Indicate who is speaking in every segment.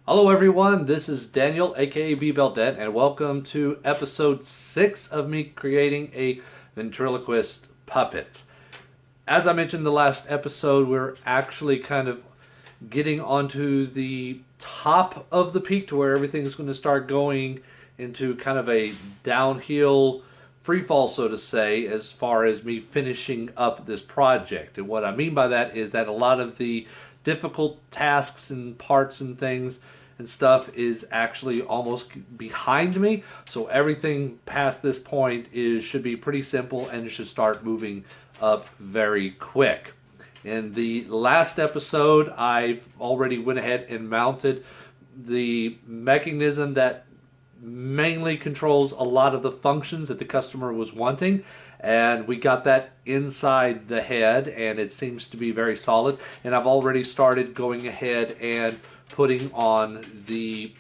Speaker 1: Hello everyone, this is Daniel aka BBelDent and welcome to episode 6 of me creating a ventriloquist puppet. As I mentioned in the last episode, we're actually kind of getting onto the top of the peak to where everything's going to start going into kind of a downhill free fall, so to say, as far as me finishing up this project. And what I mean by that is that a lot of the difficult tasks and parts and things and stuff is actually almost behind me. So everything past this point should be pretty simple and it should start moving up very quick. In the last episode, I already went ahead and mounted the mechanism that mainly controls a lot of the functions that the customer was wanting, and we got that inside the head and it seems to be very solid. And I've already started going ahead and putting on the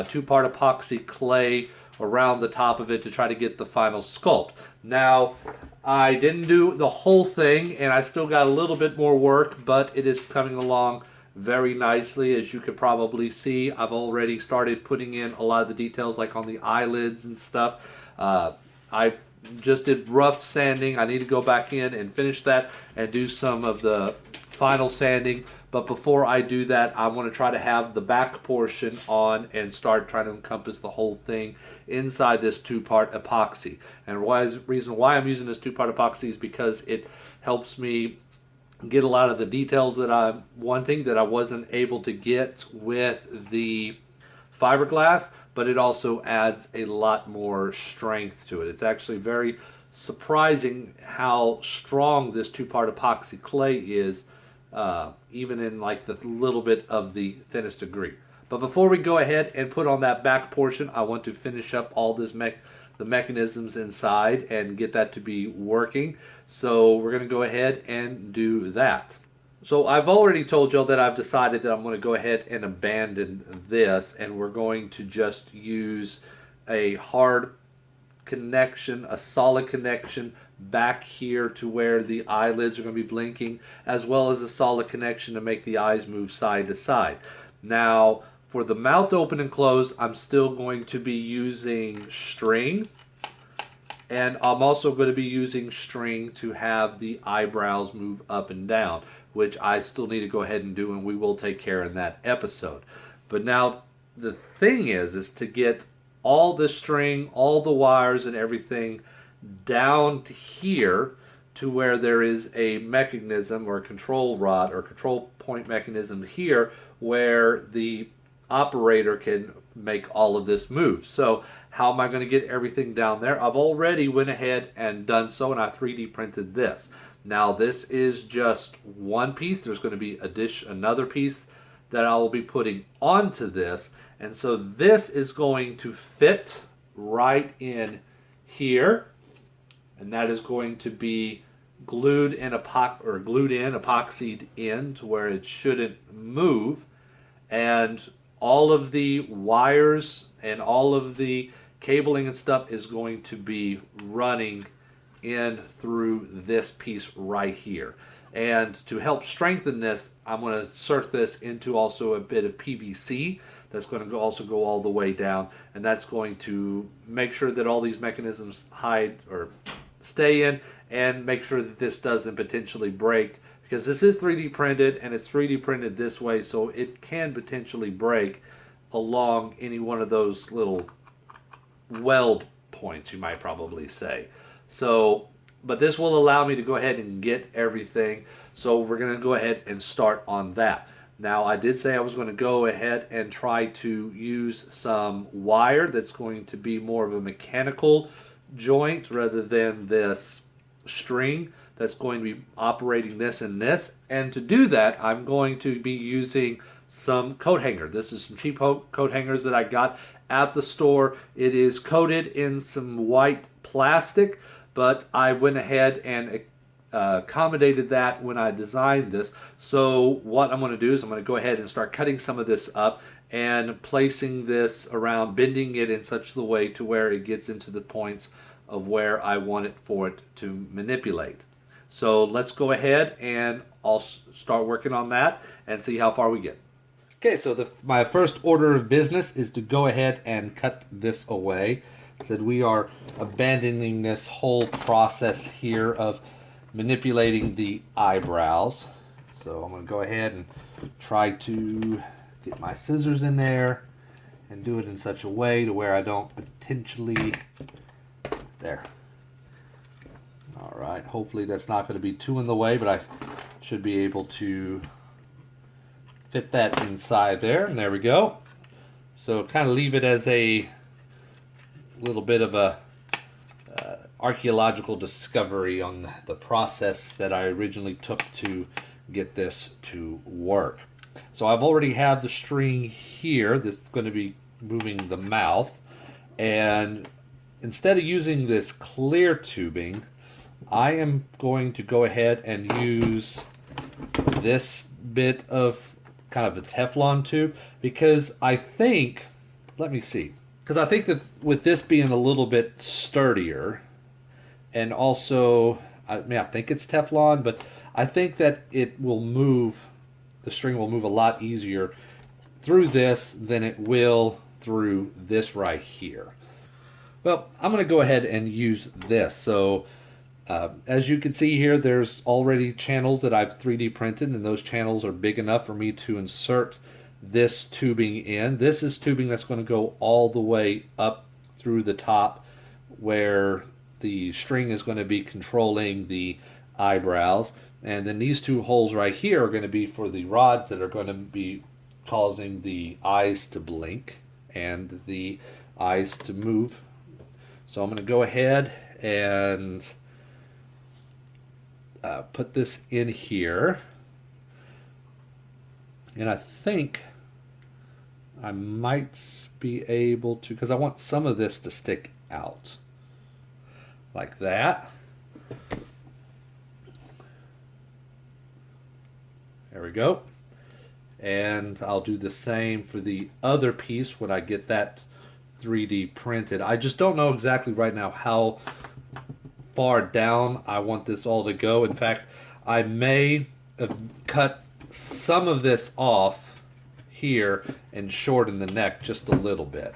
Speaker 1: two-part epoxy clay around the top of it to try to get the final sculpt. Now, I didn't do the whole thing and I still got a little bit more work, but it is coming along very nicely. As you could probably see, I've already started putting in a lot of the details, like on the eyelids and stuff. I just did rough sanding. I need to go back in and finish that and do some of the final sanding. But before I do that, I want to try to have the back portion on and start trying to encompass the whole thing inside this two-part epoxy. And the reason why I'm using this two-part epoxy is because it helps me get a lot of the details that I'm wanting that I wasn't able to get with the fiberglass, but it also adds a lot more strength to it. It's actually very surprising how strong this two-part epoxy clay is, even in like the little bit of the thinnest degree. But before we go ahead and put on that back portion, I want to finish up all the mechanisms inside and get that to be working. So we're going to go ahead and do that. So I've already told y'all that I've decided that I'm going to go ahead and abandon this, and we're going to just use a hard connection, a solid connection back here to where the eyelids are going to be blinking, as well as a solid connection to make the eyes move side to side. Now, for the mouth open and close, I'm still going to be using string, and I'm also going to be using string to have the eyebrows move up and down, which I still need to go ahead and do, and we will take care in that episode. But now the thing is to get all the string, all the wires and everything down to here to where there is a mechanism or a control rod or control point mechanism here where the operator can make all of this move. So how am I going to get everything down there? I've already went ahead and done so, and I 3D printed this. Now this is just one piece. There's going to be another piece that I will be putting onto this, and so this is going to fit right in here, and that is going to be glued in, epoxied in to where it shouldn't move. And all of the wires and all of the cabling and stuff is going to be running in through this piece right here. And to help strengthen this, I'm going to insert this into also a bit of PVC that's going to also go all the way down, and that's going to make sure that all these mechanisms hide or stay in, and make sure that this doesn't potentially break, because this is 3D printed and it's 3D printed this way, so it can potentially break along any one of those little weld points, you might probably say. So, but this will allow me to go ahead and get everything. So we're going to go ahead and start on that. Now, I did say I was going to go ahead and try to use some wire that's going to be more of a mechanical joint rather than this string that's going to be operating this and this. And to do that, I'm going to be using some coat hanger. This is some cheap coat hangers that I got at the store. It is coated in some white plastic, but I went ahead and accommodated that when I designed this. So what I'm going to do is I'm going to go ahead and start cutting some of this up and placing this around, bending it in such a way to where it gets into the points of where I want it for it to manipulate. So let's go ahead and I'll start working on that and see how far we get. Okay, so my first order of business is to go ahead and cut this away. I said we are abandoning this whole process here of manipulating the eyebrows. So I'm going to go ahead and try to get my scissors in there and do it in such a way to where I don't potentially... There. All right, hopefully that's not going to be too in the way, but I should be able to fit that inside there, and there we go. So kind of leave it as a little bit of a archaeological discovery on the process that I originally took to get this to work. So I've already have the string here. This is going to be moving the mouth, and instead of using this clear tubing, I am going to go ahead and use this bit of kind of a Teflon tube, because I think, let me see, because I think that with this being a little bit sturdier, and also, I think it's Teflon, but I think that it will move, the string will move a lot easier through this than it will through this right here. Well, I'm going to go ahead and use this. So as you can see here, there's already channels that I've 3D printed, and those channels are big enough for me to insert this tubing in. This is tubing that's going to go all the way up through the top where the string is going to be controlling the eyebrows. And then these two holes right here are going to be for the rods that are going to be causing the eyes to blink and the eyes to move. So I'm going to go ahead and put this in here, and I think I might be able to, because I want some of this to stick out like that. There we go. And I'll do the same for the other piece when I get that 3D printed. I just don't know exactly right now how far down I want this all to go. In fact, I may cut some of this off here and shorten the neck just a little bit.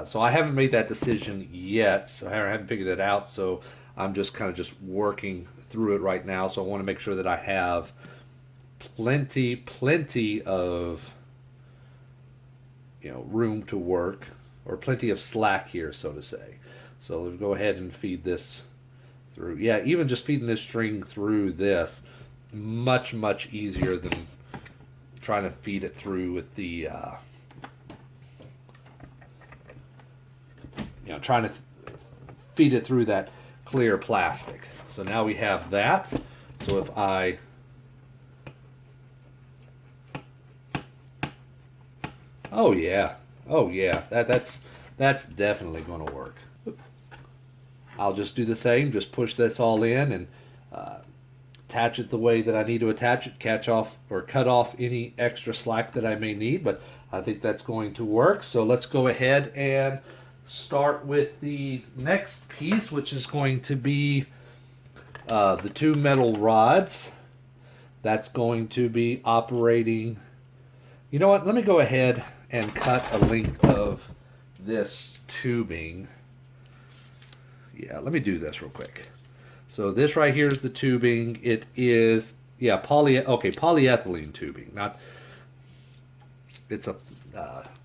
Speaker 1: So I haven't made that decision yet, so I haven't figured that out, so I'm just kind of just working through it right now. So I want to make sure that I have plenty of, room to work, or plenty of slack here, so to say. So let's go ahead and feed this through. Yeah, even just feeding this string through this, much easier than trying to feed it through with the trying to feed it through that clear plastic. So now we have that. So if I oh yeah, that's definitely going to work. I'll just do the same, just push this all in and attach it the way that I need to attach it, cut off any extra slack that I may need, but I think that's going to work. So let's go ahead and start with the next piece, which is going to be the two metal rods. That's going to be operating. You know what? Let me go ahead and cut a length of this tubing. Yeah, let me do this real quick. So this right here is the tubing. It is, polyethylene tubing.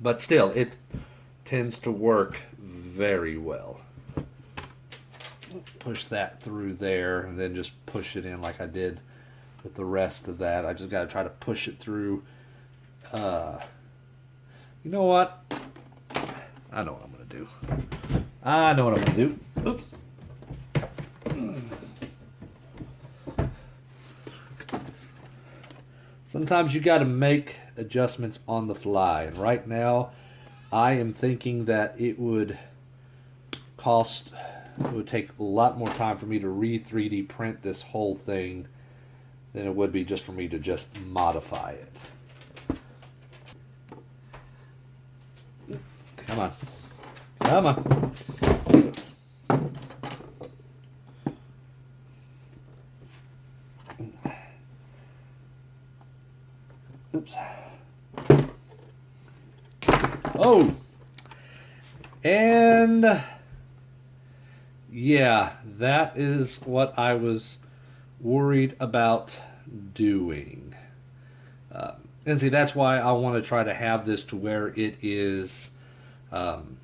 Speaker 1: But still, it tends to work very well. Push that through there, and then just push it in like I did with the rest of that. I just got to try to push it through. You know what? I know what I'm going to do. Oops. Sometimes you got to make adjustments on the fly, and right now I am thinking that it would take a lot more time for me to 3D print this whole thing than it would be just for me to just modify it. Come on. Oops. Oh! And yeah, that is what I was worried about doing. And see, that's why I want to try to have this to where it is, um,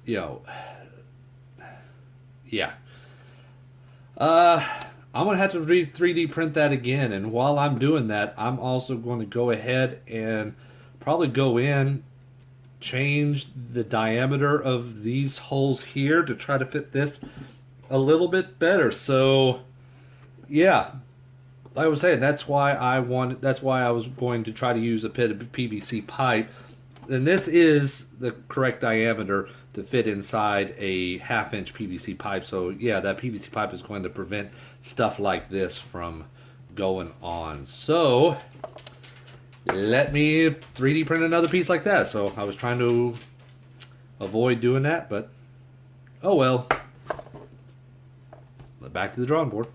Speaker 1: you know, yeah. I'm going to have to 3D print that again. And while I'm doing that, I'm also going to go ahead and probably go in, change the diameter of these holes here to try to fit this a little bit better. So, yeah, like I was saying, that's why I was going to try to use a bit of PVC pipe. And this is the correct diameter to fit inside a 1/2-inch PVC pipe. So yeah, that PVC pipe is going to prevent stuff like this from going on. So let me 3D print another piece like that. So I was trying to avoid doing that, but oh well. Back to the drawing board.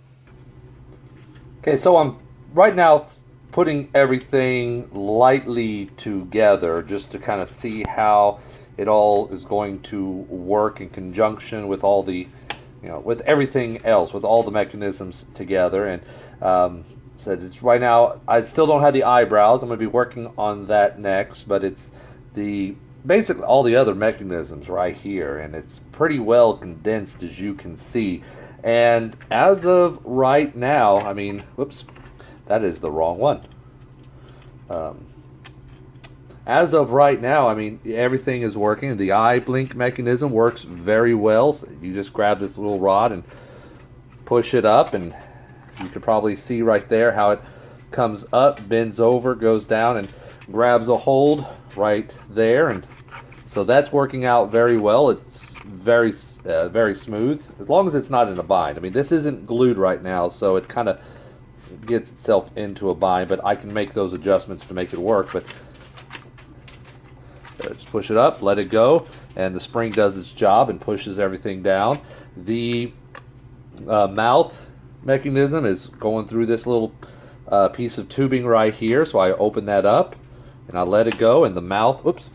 Speaker 1: Okay, so I'm right now putting everything lightly together just to kind of see how it all is going to work in conjunction with all the, with everything else, with all the mechanisms together. And so it's right now, I still don't have the eyebrows. I'm going to be working on that next, but it's basically all the other mechanisms right here, and it's pretty well condensed, as you can see. And as of right now, I mean, whoops, that is the wrong one. As of right now, I mean, everything is working. The eye blink mechanism works very well. So you just grab this little rod and push it up, and you can probably see right there how it comes up, bends over, goes down, and grabs a hold right there. And so that's working out very well. It's very smooth, as long as it's not in a bind. I mean, this isn't glued right now, so it kind of gets itself into a bind, but I can make those adjustments to make it work. But just push it up, let it go, and the spring does its job and pushes everything down. The mouth mechanism is going through this little piece of tubing right here, so I open that up and I let it go, and the mouth,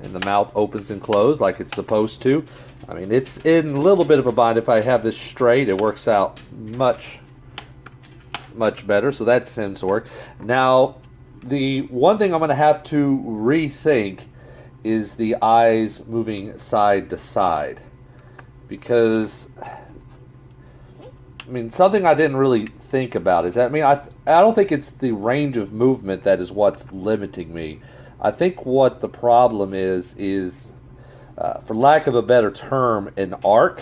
Speaker 1: and the mouth opens and closes like it's supposed to. I mean, it's in a little bit of a bind. If I have this straight, it works out much better, so that seems to work. Now, the one thing I'm going to have to rethink is the eyes moving side to side, because I mean, something I didn't really think about is that, I mean, I don't think it's the range of movement that is what's limiting me. I think what the problem is for lack of a better term, an arc,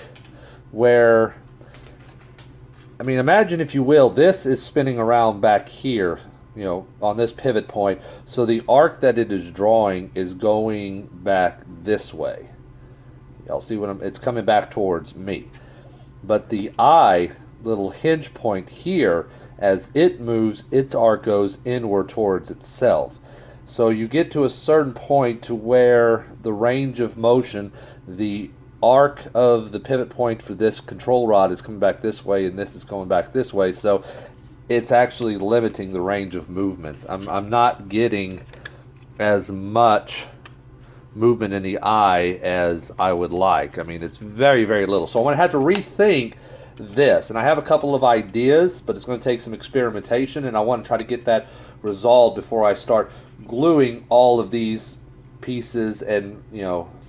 Speaker 1: where, I mean, imagine, if you will, this is spinning around back here, on this pivot point. So the arc that it is drawing is going back this way. Y'all see what it's coming back towards me. But the eye, little hinge point here, as it moves, its arc goes inward towards itself. So you get to a certain point to where the range of motion, the arc of the pivot point for this control rod is coming back this way, and this is going back this way. So it's actually limiting the range of movements. I'm not getting as much movement in the eye as I would like. I mean, it's very, very little. So I'm going to have to rethink this. And I have a couple of ideas, but it's going to take some experimentation, and I want to try to get that resolved before I start gluing all of these pieces and,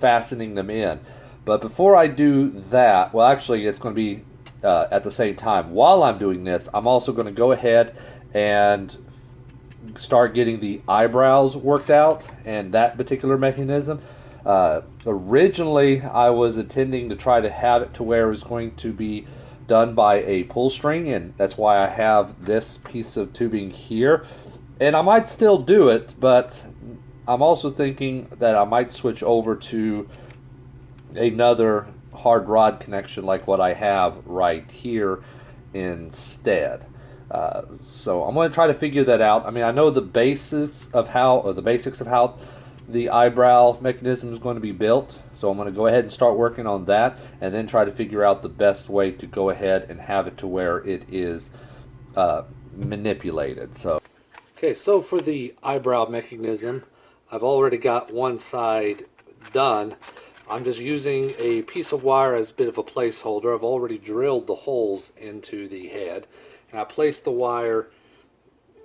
Speaker 1: fastening them in. But before I do that, well, actually, it's going to be at the same time. While I'm doing this, I'm also going to go ahead and start getting the eyebrows worked out and that particular mechanism. Originally, I was intending to try to have it to where it was going to be done by a pull string, and that's why I have this piece of tubing here. And I might still do it, but I'm also thinking that I might switch over to another hard rod connection like what I have right here instead. So I'm going to try to figure that out. I mean, I know the basics of how the eyebrow mechanism is going to be built, so I'm going to go ahead and start working on that, and then try to figure out the best way to go ahead and have it to where it is manipulated. So, okay, so for the eyebrow mechanism, I've already got one side done. I'm just using a piece of wire as a bit of a placeholder. I've already drilled the holes into the head, and I place the wire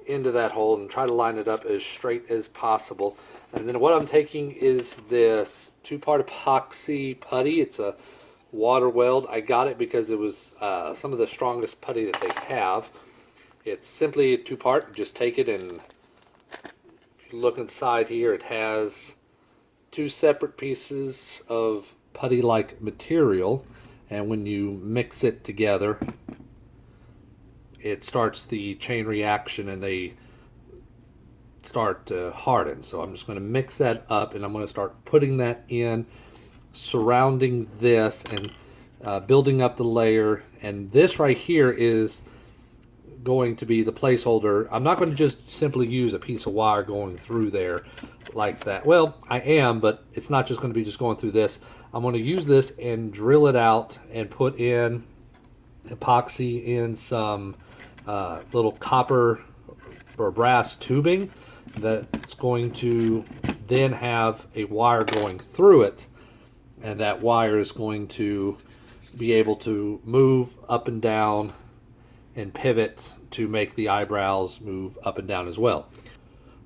Speaker 1: into that hole and try to line it up as straight as possible. And then what I'm taking is this 2-part epoxy putty. It's a water weld. I got it because it was some of the strongest putty that they have. It's simply a 2-part. Just take it, and if you look inside here, it has 2 separate pieces of putty-like material, and when you mix it together, it starts the chain reaction and they start to harden. So I'm just going to mix that up, and I'm going to start putting that in, surrounding this, and building up the layer. And this right here is going to be the placeholder. I'm not going to just simply use a piece of wire going through there like that. Well, I am, but it's not just going to be just going through this. I'm going to use this and drill it out and put in epoxy in some little copper or brass tubing that's going to then have a wire going through it, and that wire is going to be able to move up and down and pivot to make the eyebrows move up and down as well.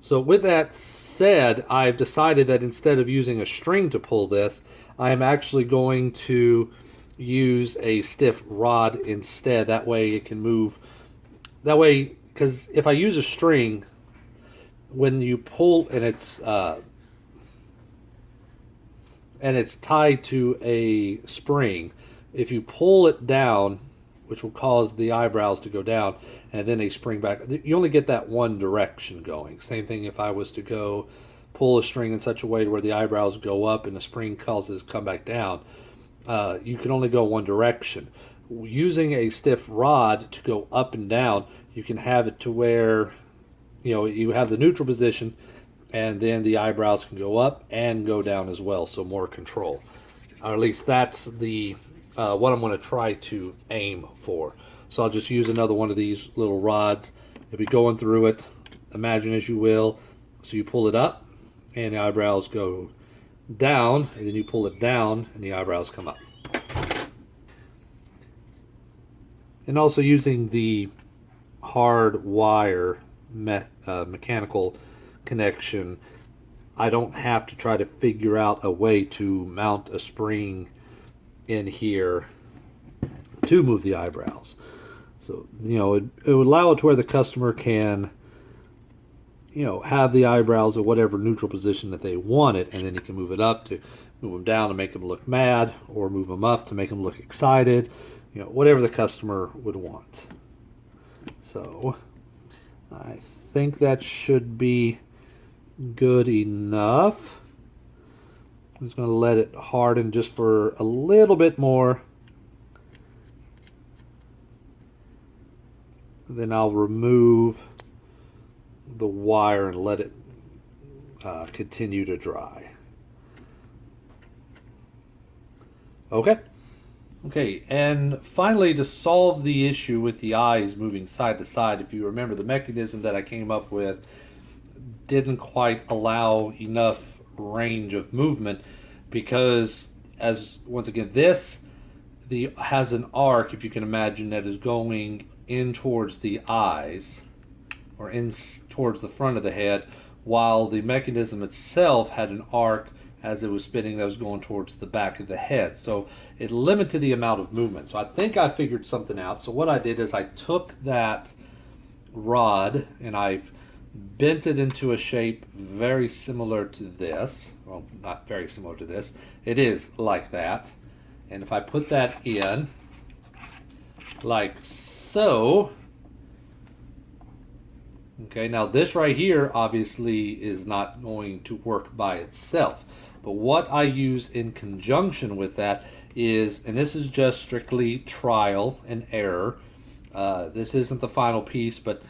Speaker 1: So with that said, I've decided that instead of using a string to pull this, I am actually going to use a stiff rod instead. That way it can move. That way, because if I use a string, when you pull and it's tied to a spring, if you pull it down, which will cause the eyebrows to go down, and then they spring back, you only get that one direction going. Same thing if I was to go pull a string in such a way where the eyebrows go up and the spring causes it to come back down. You can only go one direction. Using a stiff rod to go up and down, you can have it to where you have the neutral position, and then the eyebrows can go up and go down as well, so more control. Or at least that's the what I'm going to try to aim for. So I'll just use another one of these little rods. You'll be going through it, imagine as you will. So you pull it up and the eyebrows go down, and then you pull it down and the eyebrows come up. And also using the hard wire mechanical connection, I don't have to try to figure out a way to mount a spring in here to move the eyebrows. So it would allow it to where the customer can have the eyebrows at whatever neutral position that they want it, and then you can move it up to move them down to make them look mad, or move them up to make them look excited, whatever the customer would want. So I think that should be good enough. I'm just going to let it harden just for a little bit more. Then I'll remove the wire and let it continue to dry. Okay, and finally, to solve the issue with the eyes moving side to side, if you remember, the mechanism that I came up with didn't quite allow enough range of movement, because once again, this has an arc, if you can imagine, that is going in towards the eyes, or in towards the front of the head, while the mechanism itself had an arc as it was spinning that was going towards the back of the head. So it limited the amount of movement. So I think I figured something out. So what I did is I took that rod and I've bent it into a shape very similar to this. Well, not very similar to this. It is like that. And if I put that in like so, okay, now this right here obviously is not going to work by itself. But what I use in conjunction with that is, and this is just strictly trial and error, this isn't the final piece, but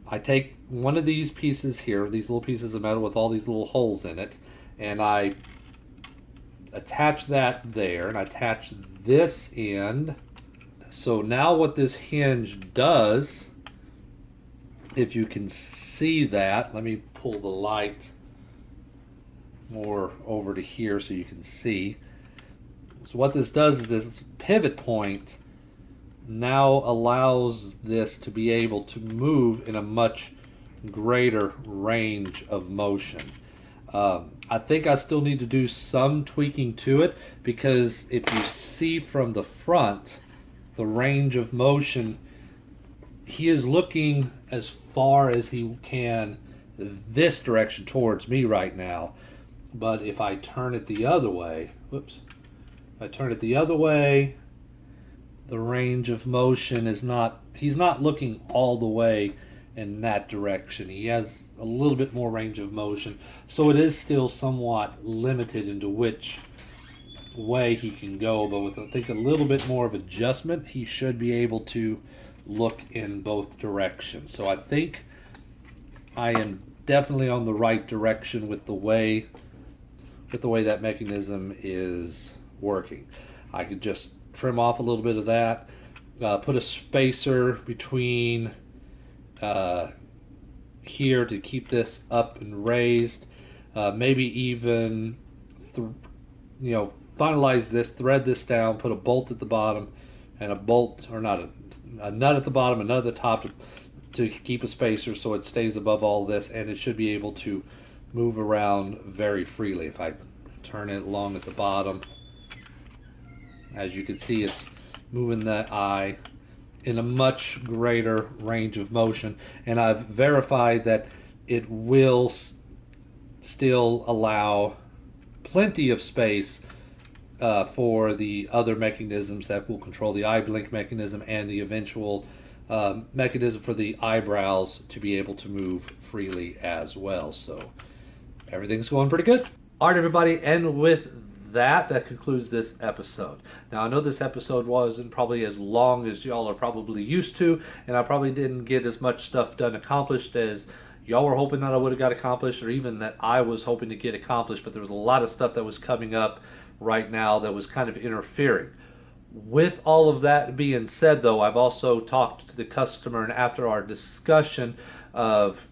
Speaker 1: I take one of these pieces here, these little pieces of metal with all these little holes in it, and I attach that there, and I attach this end. So now what this hinge does, if you can see that, let me pull the light more over to here so you can see. So what this does is this pivot point now allows this to be able to move in a much greater range of motion. I think I still need to do some tweaking to it, because if you see from the front, the range of motion, he is looking as far as he can this direction towards me right now. But if I turn it the other way, whoops, if I turn it the other way, the range of motion is not, he's not looking all the way in that direction. He has a little bit more range of motion, so it is still somewhat limited into which way he can go, but with, I think, a little bit more of adjustment, he should be able to look in both directions. So I think I am definitely on the right direction with the way that mechanism is working. I could just trim off a little bit of that, put a spacer between here to keep this up and raised, maybe even finalize this, thread this down, put a bolt at the bottom and a bolt, or not, a nut at the bottom, a nut at the top to keep a spacer so it stays above all this, and it should be able to move around very freely. If I turn it along at the bottom, as you can see, it's moving that eye in a much greater range of motion, and I've verified that it will still allow plenty of space for the other mechanisms that will control the eye blink mechanism and the eventual mechanism for the eyebrows to be able to move freely as well. So everything's going pretty good. All right, everybody, and with that concludes this episode. Now, I know this episode wasn't probably as long as y'all are probably used to, and I probably didn't get as much stuff done accomplished as y'all were hoping that I would have got accomplished, or even that I was hoping to get accomplished, but there was a lot of stuff that was coming up right now that was kind of interfering. With all of that being said, though, I've also talked to the customer, and after our discussion of,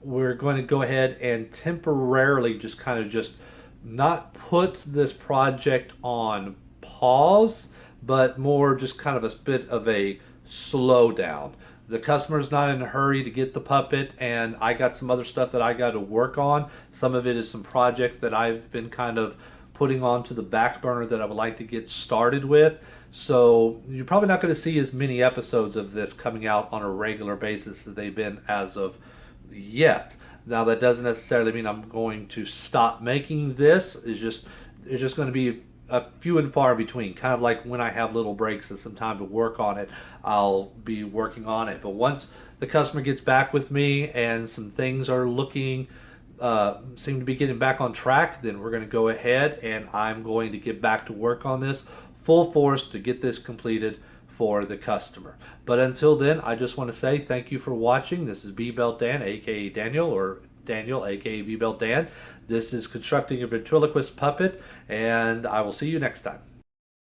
Speaker 1: we're going to go ahead and temporarily just not put this project on pause, but more just kind of a bit of a slowdown. The customer's not in a hurry to get the puppet, and I got some other stuff that I got to work on. Some of it is some projects that I've been kind of putting onto the back burner that I would like to get started with. So you're probably not going to see as many episodes of this coming out on a regular basis as they've been as of yet. Now, that doesn't necessarily mean I'm going to stop making this. It's just going to be a few and far between. Kind of like when I have little breaks and some time to work on it, I'll be working on it. But once the customer gets back with me and some things are looking, seem to be getting back on track, then we're going to go ahead and I'm going to get back to work on this full force to get this completed for the customer. But until then, I just want to say thank you for watching. This is B-Belt Dan, aka Daniel, or Daniel, aka B-Belt Dan. This is constructing a ventriloquist puppet, and I will see you next time.